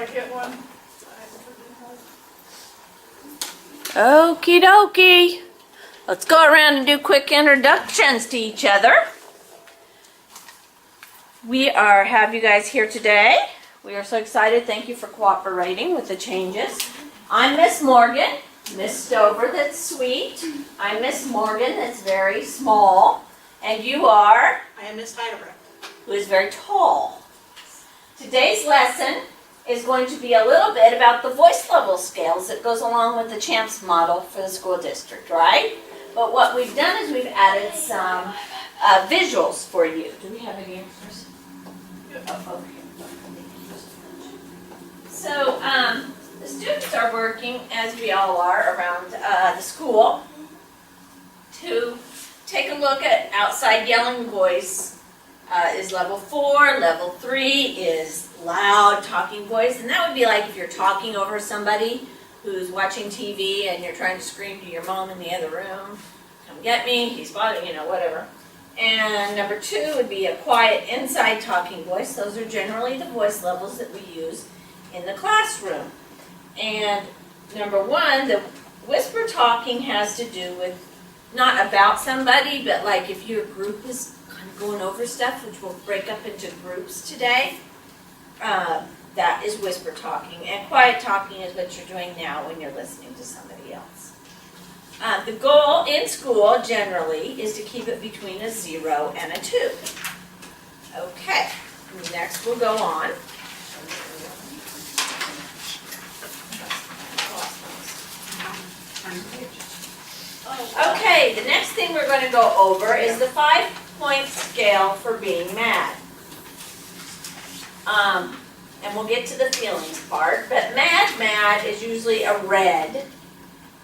I get one? Okie dokie. Let's go around and do quick introductions to each other. We have you guys here today. We are so excited. Thank you for cooperating with the changes. I'm Miss Morgan, Miss Stover, that's sweet. I'm Miss Morgan, that's very small. And you are? I am Miss Heidelberg. Who is very tall. Today's lesson is going to be a little bit about the voice level scales that goes along with the CHAMPS model for the school district, right? But what we've done is we've added some visuals for you. Do we have any answers? Oh, okay. So the students are working, as we all are, around the school to take a look at outside yelling voice. Is level 4, level 3 is loud talking voice, and that would be like if you're talking over somebody who's watching TV and you're trying to scream to your mom in the other room, come get me, he's bothering, whatever. And number 2 would be a quiet inside talking voice. Those are generally the voice levels that we use in the classroom. And number 1, the whisper talking has to do with not about somebody, but like if your group is going over stuff, which will break up into groups today. That is whisper talking, and quiet talking is what you're doing now when you're listening to somebody else. The goal in school generally is to keep it between a 0 and a 2. Okay, next we'll go on. Okay, the next thing we're going to go over is the 5-point scale for being mad. And we'll get to the feelings part, but mad is usually a red,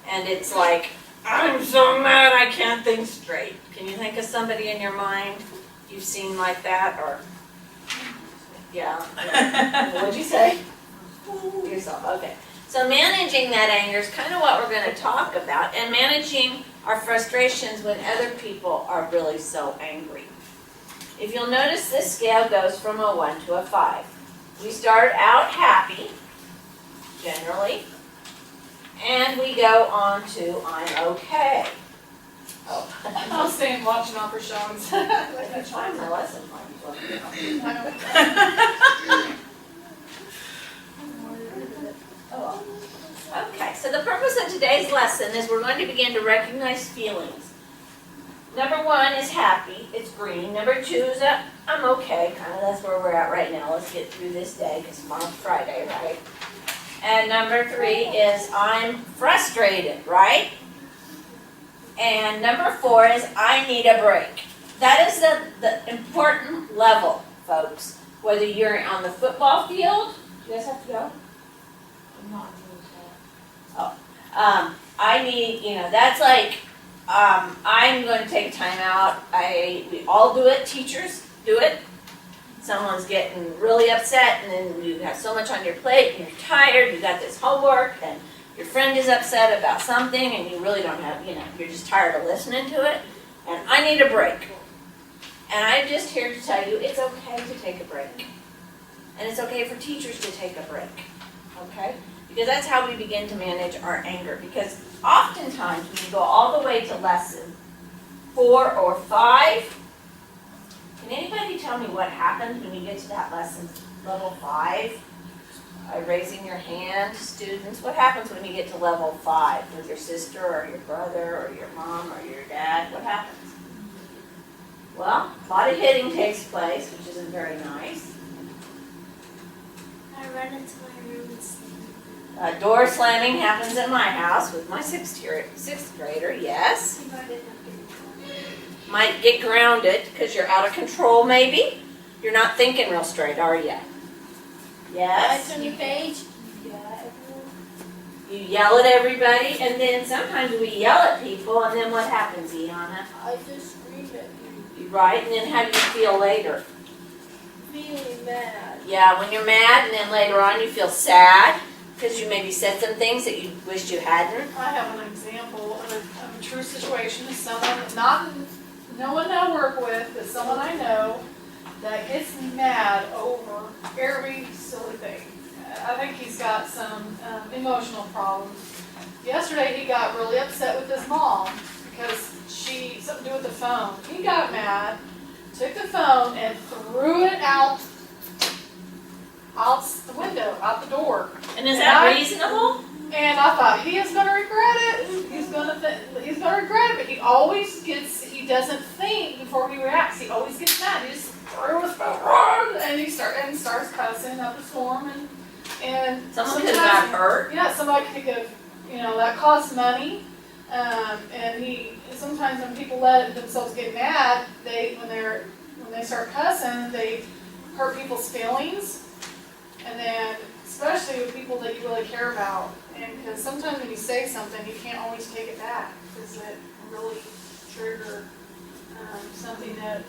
and it's like, I'm so mad I can't think straight. Can you think of somebody in your mind you've seen like that, or, yeah, what'd you say? Yourself, okay. So managing that anger is kind of what we're going to talk about, and managing our frustrations when other people are really so angry. If you'll notice, this scale goes from a 1 to a 5. We start out happy, generally, and we go on to I'm okay. Oh. I'll stay watching opera shows. I'm my lesson plan. Oh. Okay, so the purpose of today's lesson is we're going to begin to recognize feelings. Number 1 is happy, it's green. Number 2 is I'm okay, kind of that's where we're at right now. Let's get through this day because tomorrow's Friday, right? And number 3 is I'm frustrated, right? And number 4 is I need a break. That is the important level, folks. Whether you're on the football field, you guys have to go? I need, that's like, I'm going to take time out. We all do it. Teachers do it. Someone's getting really upset, and then you have so much on your plate, and you're tired, you got this homework, and your friend is upset about something, and you really don't have, you're just tired of listening to it, and I need a break. And I'm just here to tell you it's okay to take a break. And it's okay for teachers to take a break. Okay? Because that's how we begin to manage our anger. Because oftentimes when you go all the way to lesson 4 or 5, can anybody tell me what happens when you get to that lesson level 5? By raising your hand, students, what happens when you get to level 5 with your sister or your brother or your mom or your dad? What happens? Well, a lot of hitting takes place, which isn't very nice. I run into my room and sleep. Door slamming happens at my house with my sixth grader, yes. Might get grounded because you're out of control, maybe. You're not thinking real straight, are you? Yes. On your page? You yell at everybody, and then sometimes we yell at people, and then what happens, Iana? I just scream at you. Right, and then how do you feel later? Feeling mad. Yeah, when you're mad, and then later on you feel sad because you maybe said some things that you wished you hadn't. I have an example of a true situation. Someone, not no one that I work with, but someone I know that gets mad over every silly thing. I think he's got some emotional problems. Yesterday, he got really upset with his mom because something to do with the phone. He got mad, took the phone and threw it out the window, out the door. And is that reasonable? And I thought, he is gonna regret it. He's gonna regret it, but he doesn't think before he reacts. He always gets mad. He just threw his phone, and he starts cussing up a storm, and Someone could have got hurt. yeah, somebody could have, that costs money. And sometimes when people let themselves get mad, when they start cussing, they hurt people's feelings. And then, especially with people that you really care about. And because sometimes when you say something, you can't always take it back because it really trigger something that,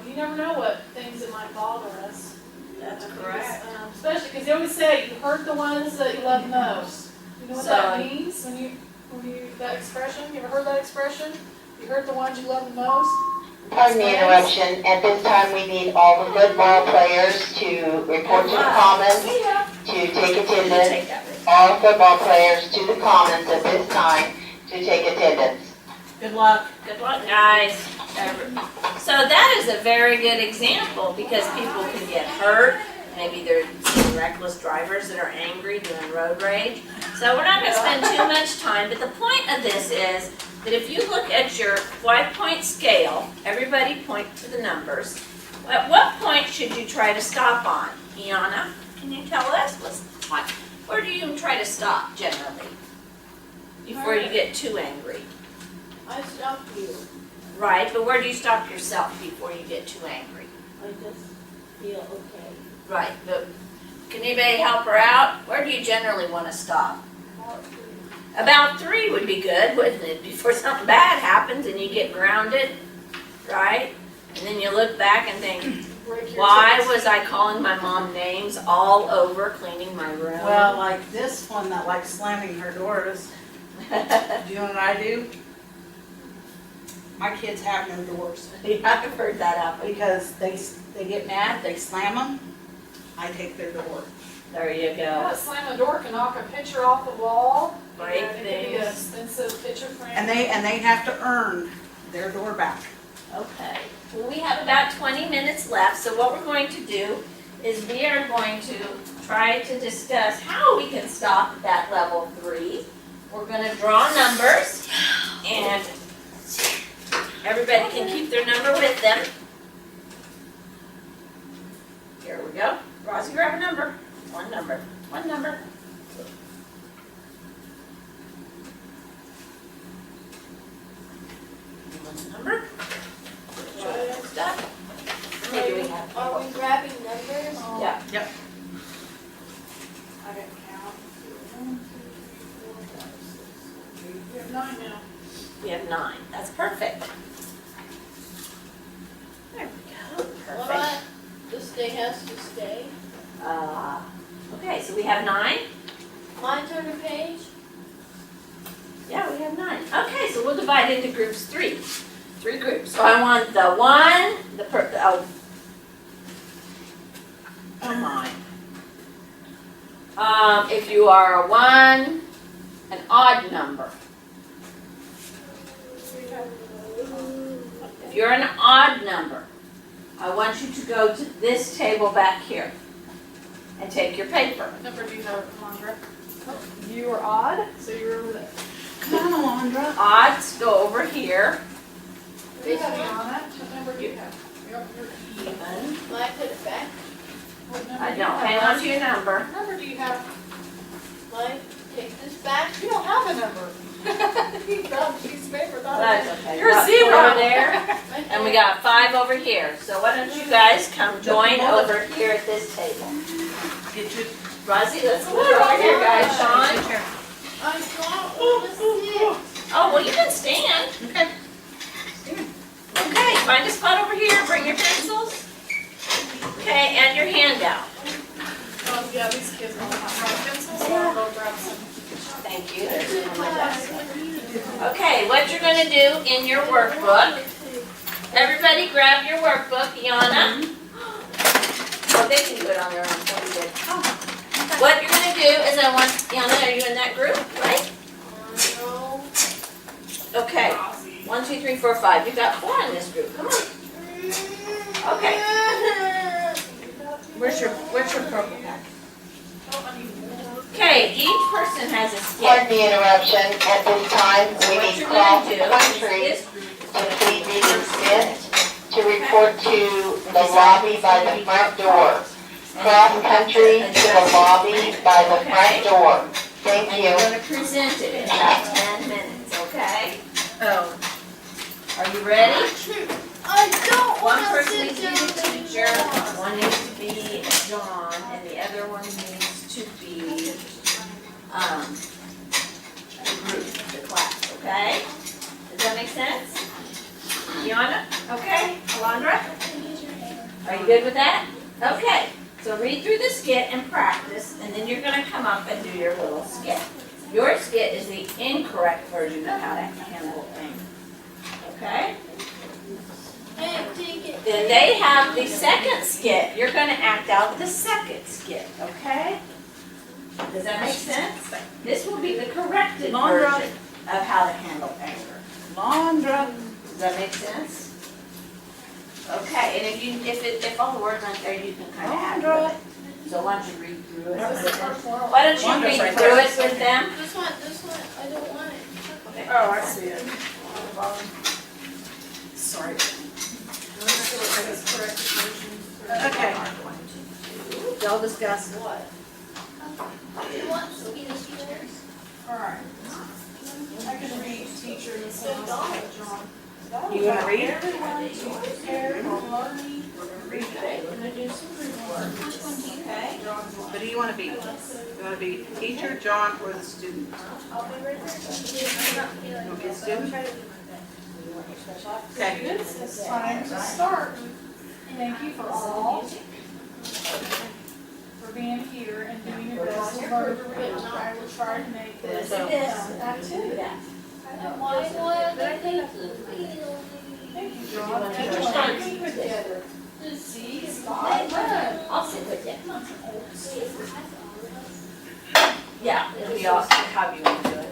you never know what things that might bother us. That's correct. Especially because they always say you hurt the ones that you love most. You know what that means when you that expression? You ever heard that expression? You hurt the ones you love the most? Pardon the interruption. At this time, we need all the good ball players to report to the commons, to take attendance. All football players to the commons at this time to take attendance. Good luck. Good luck, guys. So that is a very good example because people can get hurt. Maybe they're seeing reckless drivers that are angry doing road rage. So we're not going to spend too much time, but the point of this is that if you look at your 5-point scale, everybody point to the numbers. At what point should you try to stop on? Iana, can you tell us? Where do you try to stop generally before you get too angry? I stop you. Right, but where do you stop yourself before you get too angry? I just feel okay. Right, but can anybody help her out? Where do you generally want to stop? About 3 would be good, wouldn't it? Before something bad happens and you get grounded, right? And then you look back and think, why was I calling my mom names all over cleaning my room? Well, like this one that likes slamming her doors. Do you know what I do? My kids have no doors Yeah, I've heard that happen. because they get mad, they slam them. I take their door. There you go. That slam a door can knock a picture off the wall. Break It could be an things. expensive picture frame. And they have to earn their door back. Okay, well, we have about 20 minutes left, so what we're going to do is we are going to try to discuss how we can stop at that level 3. We're going to draw numbers, and everybody can keep their number with them. Here we go. Rosie, grab a number. One number. One number. One number. Stuff. Maybe we have. Are we grabbing numbers? Yeah. I didn't count. 1, 2, 3, 4, 5, 6, 7, 8. We have 9 now. We have 9. That's perfect. There we go. Perfect. What? This thing has to stay. Okay, so we have 9. My turn to page? Yeah, we have 9. Okay, so we'll divide into groups 3. 3 groups. So I want the 1, oh my. If you are a 1, an odd number. If you're an odd number, I want you to go to this table back here and take your paper. What number do you have, Alondra? You are odd, so you're over there. Come on, Alondra. Odds go over here. What do you have on it? What number do you have? You're Even. I put it back. What number I do you don't. have? Hang on to your number. What number do you have? Mine, take this back. You don't have a number. You grabbed a piece of paper, thought That's okay. You're a Got 4 zero. there, and we got 5 over here. So why don't you guys come join over here at this table? Get your Rosie, let's move over here, guys. Sean. chair. I don't want to sit. Oh, well, you can stand. Okay. Okay, find a spot over here. Bring your pencils. Okay, and your handout. Oh, yeah, these kids don't have pencils, so I'll go grab some. Thank you. There's one on my desk. Okay, what you're going to do in your workbook. Everybody grab your workbook, Iana. Oh, they can do it on their own. That'll be good. What you're gonna do is I want, Yana, are you in that group, right? No. Okay, 1, 2, 3, 4, 5. You've got 4 in this group, come on. Okay. Where's your purple pack? Okay, each person has a Pardon skit. the interruption. At this time, So we what need you're gonna do cross-country is this group to please be dismissed to report to the lobby by the front door. Cross-country to the lobby by the front door. Thank and you. you're gonna present it in about 10 minutes, okay? Oh. Are you ready? I don't One want to person sit needs to be down. the teacher, one needs to be John, and the other one needs to be, the group, the class, okay? Does that make sense? Deanna, okay? Alondra? Are you good with that? Okay, so read through the skit and practice, and then you're gonna come up and do your little skit. Your skit is the incorrect version of how to handle things, okay? Hey, take it. Then they have the second skit. You're gonna act out the second skit, okay? Does that make sense? This will be the corrected Londra. version of how to handle anger. Londra. Does that make sense? Okay, and if all the words aren't there, you can kind of add to it. So why don't you read through it? Why don't you Londra's read right through there. it with them? This one, I don't want it. Oh, I see it. Sorry. Okay. Y'all discuss. What? Who wants to be the teacher? Alright. I can read teacher and someone else, John. You wanna read? Everyone to prepare for learning. Okay, we're gonna do some group work, okay? What do you wanna be? You wanna be teacher, John, or the student? I'll be right there. You wanna be a student? Okay. It's time to start. Thank you for all for being here and doing your best to learn. I will try to make this So- an activity. Why Thank you, You John. wanna do Everyone a working together. See, spot, run. I'll sit with you. Yeah, it'll be awesome, how you want to do it.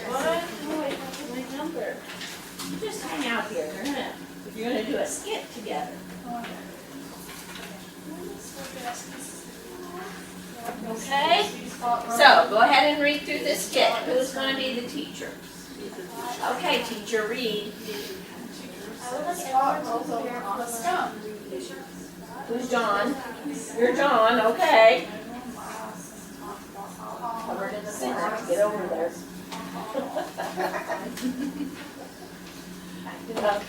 What? My number. You just hang out here, if you're gonna do a skit together. Okay? So, go ahead and read through this skit. Who's gonna be the teacher? Okay, teacher, read. Spot rolls over on a stump. Who's John? You're John, okay. Covered in the center, get over there. Back it up.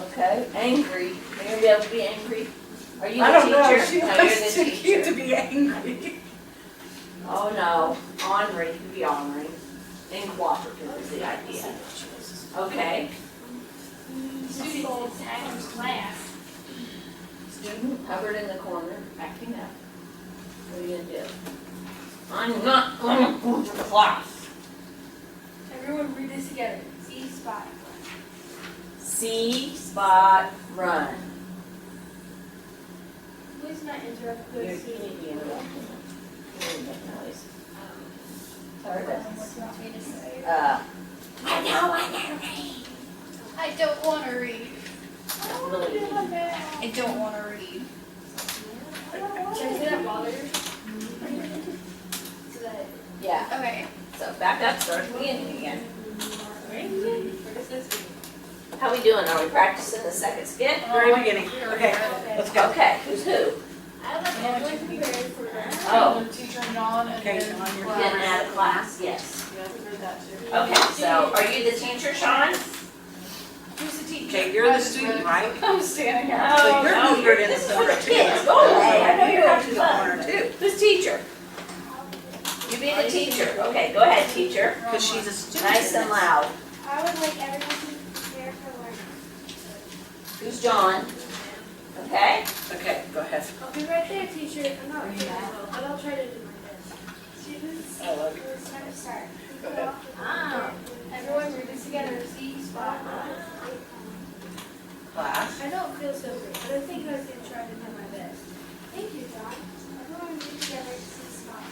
Okay, angry. Are you gonna be able to be angry? Are you I the don't know. teacher? She No, you're looks the too cute to teacher. be angry. Oh no, ornery, you can be ornery. And cooperative is the idea. Okay. Student covered in the corner, acting up. What are you gonna do? I'm not gonna go to class. Everyone read this together. See spot. See, spot, run. Please not interrupt. You need to be interrupted. You need to make noise. Sorry, but, I don't wanna read. I don't want to read. Really? I don't want to read. Should I say that while they're? So that. Yeah, Okay. so back up, start at the beginning again. Where does this? How we doing? Are we practicing the second skit? Very beginning. Okay, let's go. Okay, who's who? I like everyone prepared for that. Oh. Teacher John and Okay, then. John, you're Getting out of class, yes. Yeah, we heard that too. Okay, so are you the teacher, Sean? Who's the teacher? Okay, you're the student, right? I'm standing here. So you're no, covered in this the is for corner the too. kids. Go away. I know you're having in the fun. corner too, Who's teacher? You be the teacher. Okay, go ahead, teacher. because she's a student. Nice and loud. I would like everyone to prepare for learning. Who's John? Okay? Okay, go ahead. I'll be right there, teacher. I'm not very well, but I'll try to do my best. Students, it's time to start. Ah. Everyone read this together. See spot. class. I don't feel so great, but I think I can try to do my best. Thank you, John. Everyone read together to see Scott.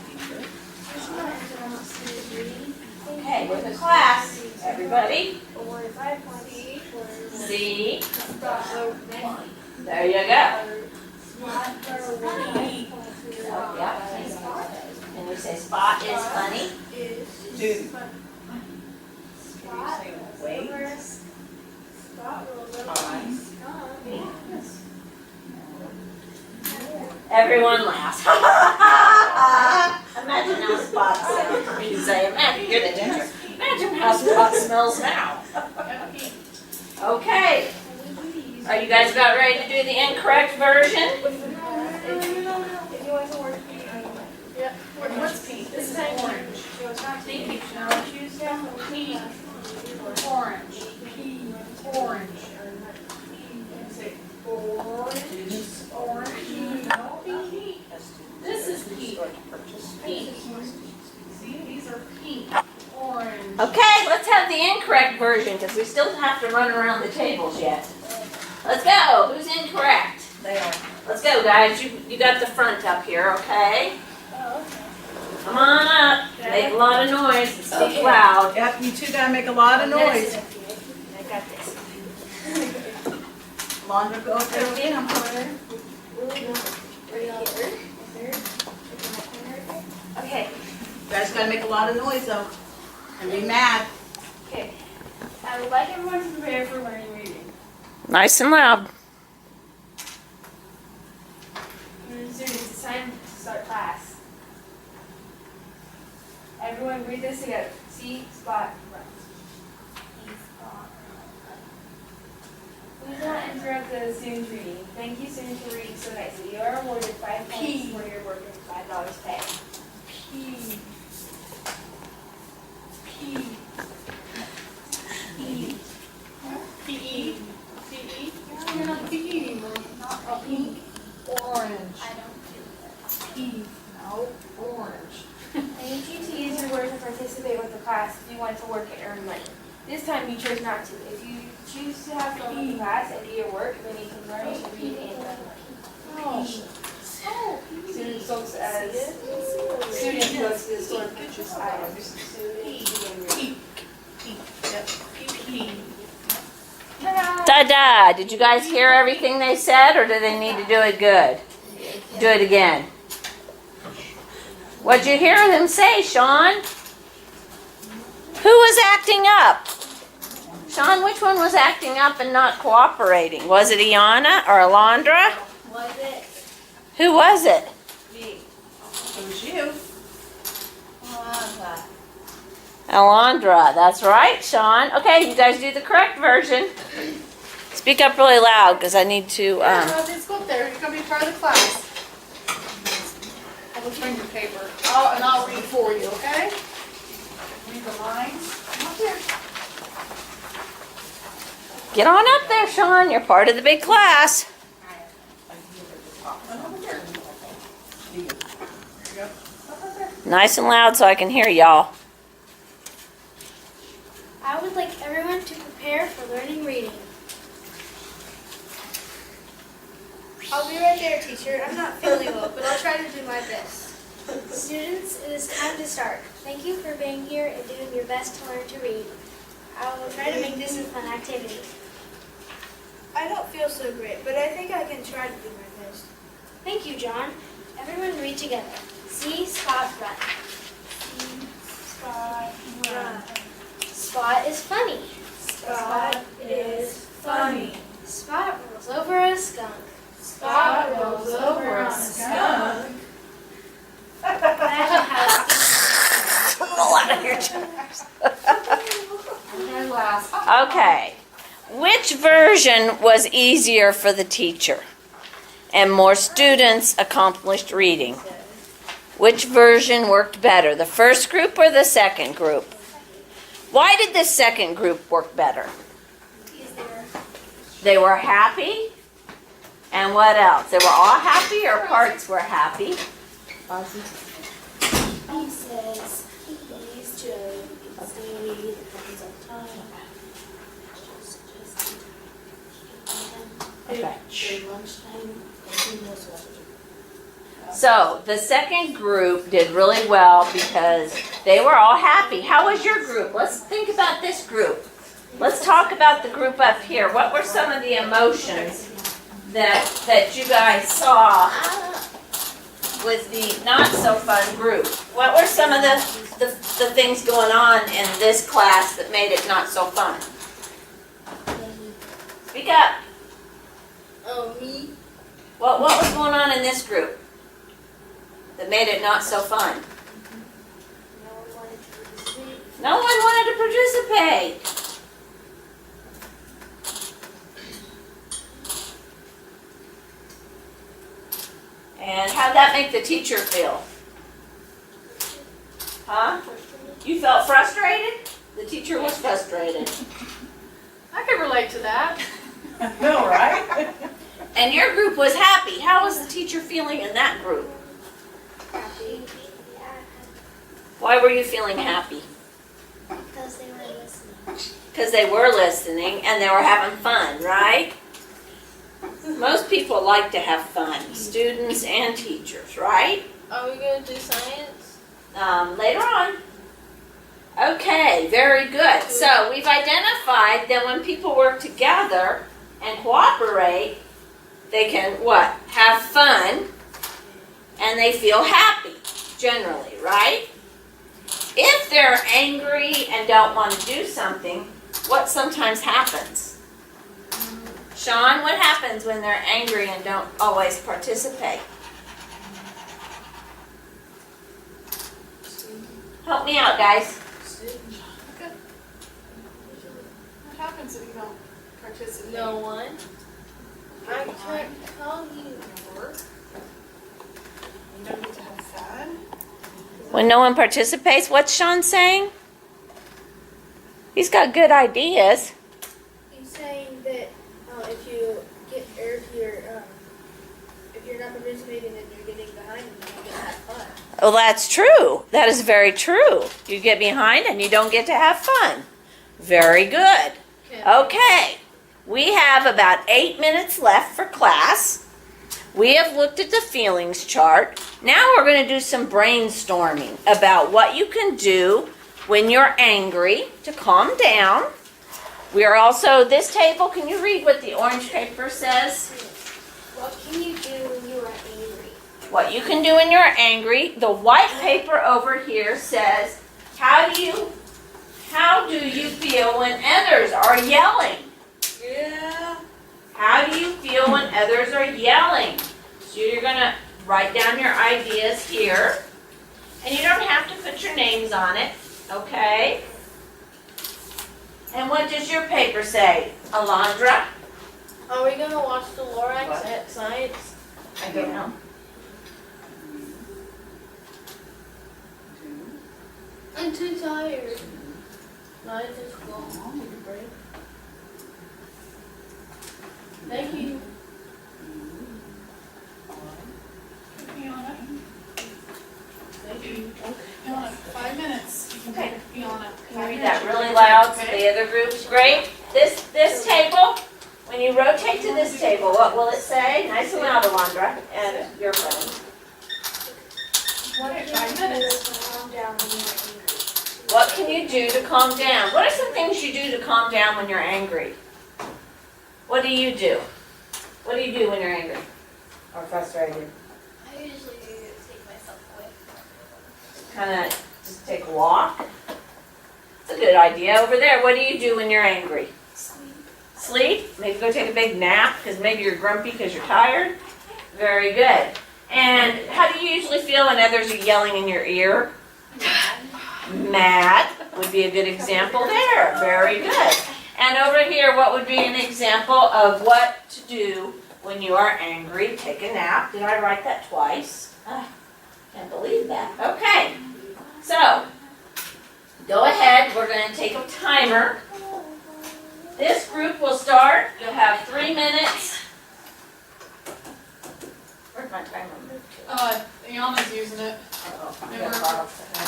There's not enough student reading. Okay, with the class, everybody. Awarded 5 points for See? Scott wrote many. There you go. Scott awarded 5 points for your Yeah. And you say spot is funny. is Dude. funny. Can you say wait? Scott wrote Time. Everyone laughs. Imagine how Spot sounds. You say, imagine, you're the teacher. Imagine how Spot smells now. Okay. Are you guys about ready to do the incorrect version? If you want to work, Yeah. What's pink? This is orange. Pink. No, choose down pink. Orange. Pink. Orange. Say orange. Orange. No, pink. This is pink. Pink. See, these are pink. Orange. Okay, let's have the incorrect version because we still have to run around the tables yet. Let's go. Who's incorrect? They are. Let's go, guys. You got the front up here, okay? oh, okay. Come on up. Make a lot of noise and speak loud. Yep, you two gotta make a lot of noise. I got this. Londra, go up there and get 'em. Okay. You guys gotta make a lot of noise though. And be mad. Okay. I would like everyone to prepare for learning reading. Nice and loud. Students, it's time to start class. Everyone read this together. See, spot, run. Please not interrupt the student's reading. Thank you, students, for reading so nicely. You are awarded 5 points for your work and $5 pay. P. P-E. P-E? You're not P-E anymore. Not a pink. Orange. I don't do that. P. No, orange. I need you to use your words and participate with the class if you want to work and earn money. This time you chose not to. If you choose to have fun with the class and do your work, then you can learn to read and earn money. Oh. Students go to the store to purchase items. Students and read. Yep. P. Ta-da! Ta-da! Did you guys hear everything they said, or do they need to do it good? Do it again. What'd you hear them say, Sean? Who was acting up? Sean, which one was acting up and not cooperating? Was it Iana or Alondra? Was it Who was it? me? It was you. Alondra, that's right, Sean. Okay, you guys do the correct version. Speak up really loud because I need to. Just go up there. You're going to be part of the class. I will bring your paper. I'll read for you, okay? Read the lines. Come up there. Get on up there, Sean. You're part of the big class. Come over there. There you go. Up there. Nice and loud so I can hear y'all. I would like everyone to prepare for learning reading. I'll be right there, teacher. I'm not feeling well, but I'll try to do my best. Students, it is time to start. Thank you for being here and doing your best to learn to read. I will try to make this a fun activity. I don't feel so great, but I think I can try to do my best. Thank you, John. Everyone read together. See, spot, run. See, spot, run. Spot is funny. Spot is funny. Spot rolls over a skunk. Spot rolls over a skunk. Imagine how A lot of your Okay, last. Okay. Which version was easier for the teacher and more students accomplished reading? Which version worked better, the first group or the second group? Why did the second group work better? They were happy. And what else? They were all happy or parts were happy? He says he's Joe. He's the time. Okay. So the second group did really well because they were all happy. How was your group? Let's think about this group. Let's talk about the group up here. What were some of the emotions that you guys saw with the not so fun group? What were some of the things going on in this class that made it not so fun? Speak up. Oh, me? What was going on in this group that made it not so fun? No one wanted to participate. No one wanted to participate. And how'd that make the teacher feel? Huh? You felt frustrated? The teacher was frustrated. I could relate to that. No, right? And your group was happy. How was the teacher feeling in that group? Happy. Why were you feeling happy? Because they were listening. Because they were listening and they were having fun, right? Most people like to have fun, students and teachers, right? Are we going to do science? Later on. Okay, very good. So we've identified that when people work together and cooperate, they can what? Have fun and they feel happy, generally, right? If they're angry and don't want to do something, what sometimes happens? Sean, what happens when they're angry and don't always participate? Help me out, guys. What happens if you don't participate? No one. I can't tell you. You don't get to have fun. When no one participates, what's Sean saying? He's got good ideas. He's saying that if you're not participating, then you're getting behind and you don't get to have fun. Well, that's true. That is very true. You get behind and you don't get to have fun. Very good. Okay. We have about 8 minutes left for class. We have looked at the feelings chart. Now we're going to do some brainstorming about what you can do when you're angry to calm down. We are also, this table, can you read what the orange paper says? What can you do when you are angry? What you can do when you're angry. The white paper over here says, how do you feel when others are yelling? Yeah. How do you feel when others are yelling? So you're going to write down your ideas here. And you don't have to put your names on it, okay? And what does your paper say, Alondra? Are we going to watch the Lorax at science? I don't know. I'm too tired. Not at the school. Thank you. Fiona, Thank you. Fiona, 5 minutes. You can Okay. take it, Fiona. Can you read that really loud so the other groups? Great. This table, when you rotate to this table, what will it say? Nice and loud, Alondra, and your friend. What are 5 minutes? Calm down when you're angry. What can you do to calm down? What are some things you do to calm down when you're angry? What do you do? What do you do when you're angry or frustrated? I usually take myself away. Kind of just take a walk. It's a good idea. Over there, what do you do when you're angry? Sleep? Maybe go take a big nap because maybe you're grumpy because you're tired. Very good. And how do you usually feel when others are yelling in your ear? Mad would be a good example there. Very good. And over here, what would be an example of what to do when you are angry? Take a nap. Did I write that twice? Can't believe that. Okay. So, go ahead. We're going to take a timer. This group will start. You'll have 3 minutes. Where's my timer? Fiona's using it. I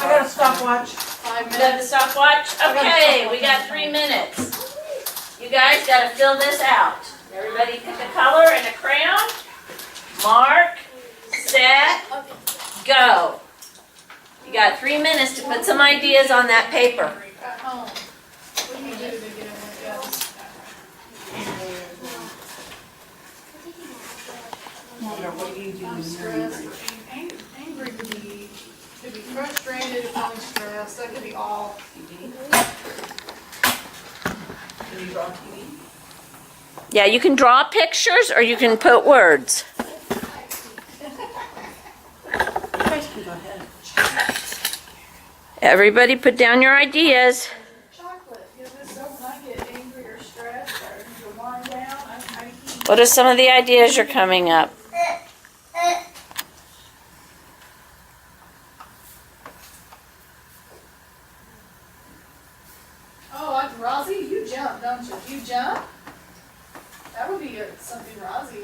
got a stopwatch. 5 You got minutes. the stopwatch? Okay, we got 3 minutes. You guys got to fill this out. Everybody pick a color. ideas on that paper. At home. What do you do to get them together? Wonder what do you do I'm when stressed you're or angry could be frustrated, feeling stressed, that could be all. Can you draw TV? Yeah, you can draw pictures or you can put words. You guys can go ahead. Everybody put down your ideas. Chocolate, you know, this stuff, when I get angry or stressed or you're worn down, I eat. What are some of the ideas you're coming up? Oh, like Rosie, you jump, don't you? You jump? That would be something, Rosie.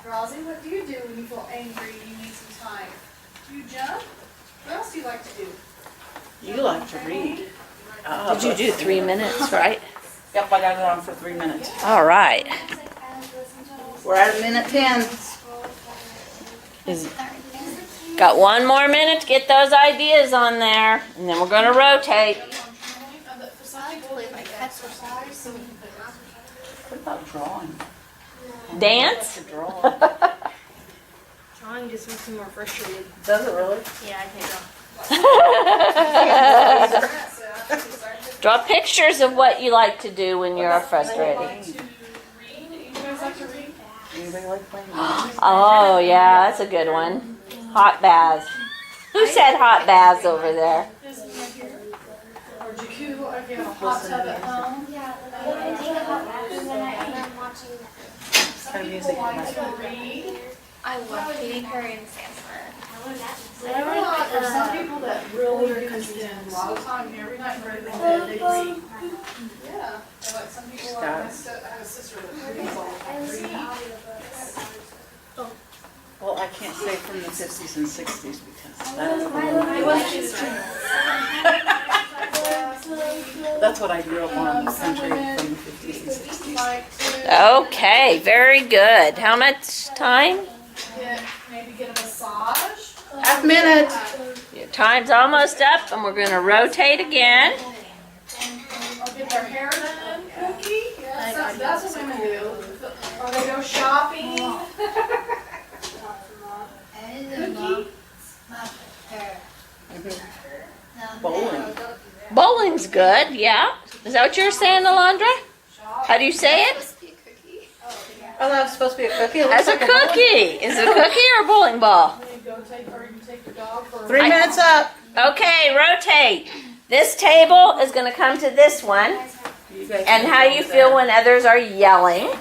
Rosie, what do you do when you feel angry and you need some time? You jump? What else do you like to do? You like to read. Did you do 3 minutes, right? Yep, I got it on for 3 minutes. All right. We're at 1:10. Got 1 more minute to get those ideas on there, and then we're going to rotate. For some people, they like exercise, so we can put What about drawing? Dance? To draw. Drawing just makes me more frustrated. Does it really? Yeah, I can't draw. Draw pictures of what you like to do when you're frustrated. like to read. You guys like to read? Anybody like playing games? Oh, yeah, that's a good one. Hot baths. Who said hot baths over there? This one right here. Or jacuzzi, if you have a hot tub at home. Yeah, I take a hot bath and then I'm watching. Some people like to read. I love Katie Curry and Sansa. Whatever not, there's some people that really do spend a lot of time every night right in bed, they read. Yeah, and like some people like, I have a sister that reads all the time. Well, I can't say from the 50s and 60s because that's that's what I grew up on in the country from the 50s and 60s. Like to Okay, very good. How much time? maybe get a massage. Half minute. Your time's almost up, and we're going to rotate again. Or get their hair done, cookie. Yeah, that's what women do. Or they go shopping. Cookie. Bowling. Bowling's good, yeah. Is that what you were saying, Alondra? How do you say it? Oh, that was supposed to be a cookie? As a cookie. Is it a cookie or a bowling ball? Then you go take, or you take your dog for. 3 minutes up. Okay, rotate. This table is going to come to this one. You guys And how you feel when others are yelling.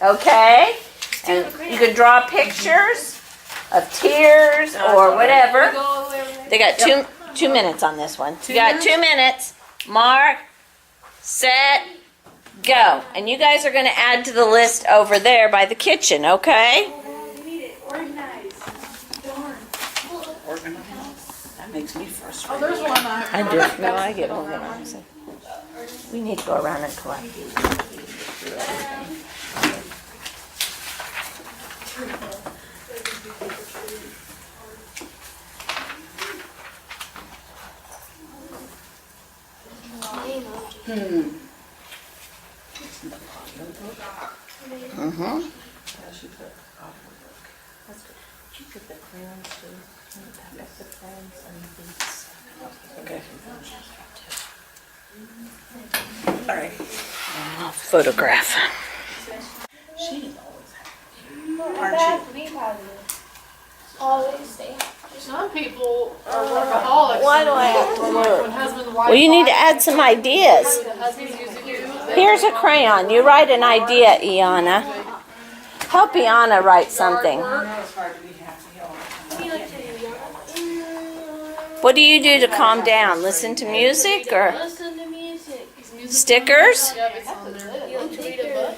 Okay? And you can draw pictures of tears or whatever. They got two minutes on this one. You got 2 minutes. Mark, set, go. And you guys are going to add to the list over there by the kitchen, okay? organized. That makes me Oh, frustrated. there's one I I do. No, I get organized. We need to go around and collect. Mm-hmm. Okay. All right. Photograph. She's always happy. Aren't you? Always stay. Some people are workaholics. Why do I have to Like when husband and wife Well, you need to fight, add some ideas. the husband's using you. Here's a crayon. You write an idea, Iana. Help Iana write something. I know it's hard to be happy all the time. What do you do to calm down? Listen to music or Listen to music. stickers? Yep, it's on there. You like to read a book?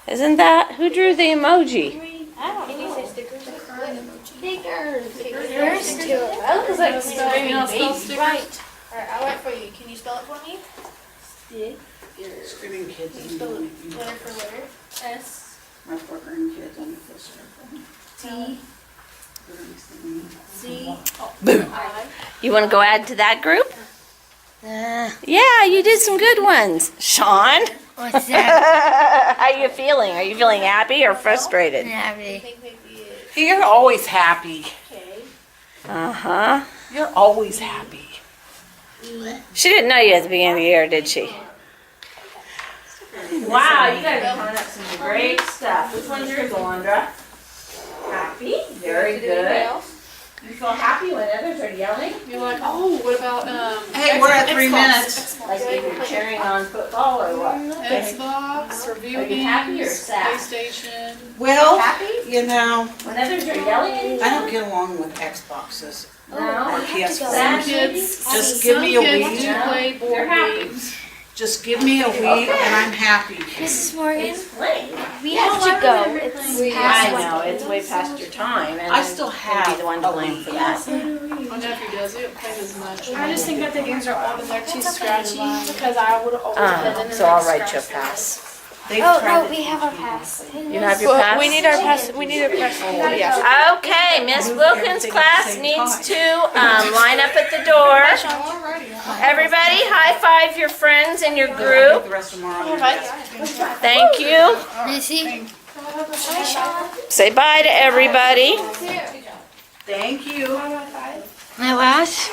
Isn't that? Who drew the emoji? I don't know. Can you say stickers? Stickers. Stickers too. That looks like Maybe not spell stickers. Right. Alright, I'll write for you. Can you spell it for me? Screaming kids and Letter for letter. S. my partner and kids on the first circle. T. You want to go add to that group? Yeah, you did some good ones. Sean? What's that? How are you feeling? Are you feeling happy or frustrated? Happy. You're always happy. Uh-huh. You're always happy. She didn't know you at the beginning of the year, did she? Wow, you guys are coming up some great stuff. Which one's yours, Alondra? Happy? Very good. You feel happy when others are yelling? You're like, oh, what about, Hey, we're at 3 minutes. Like if you're cheering on football or what? Xbox or video Are you happy or games, sad? PlayStation. Well, Happy? you know, When others are yelling at each I other? don't get along with Xboxes No. or PS4. Some Sad? kids, Just give me a some kids week. do play They're board happy. games. Just give me a week and I'm happy. Mrs. Morgan, Explain. we have to go. It's I past know, one. it's way past your time, and I still I'm gonna be have the one to a blame week. for that. My nephew does, he don't play as much. I just think that the games are old and they're too scratchy because I would have always been in the So I'll write you a pass. They've Oh, tried no, it. we have our pass. You have your pass? We need our pass. We need a pass. Yeah. Okay, Miss Wilkins' class needs to line up at the door. Alrighty. Everybody, high five your friends in your I group. think the rest of them are on your desk. Thank you. Missy? Say bye to everybody. Thank you. My last?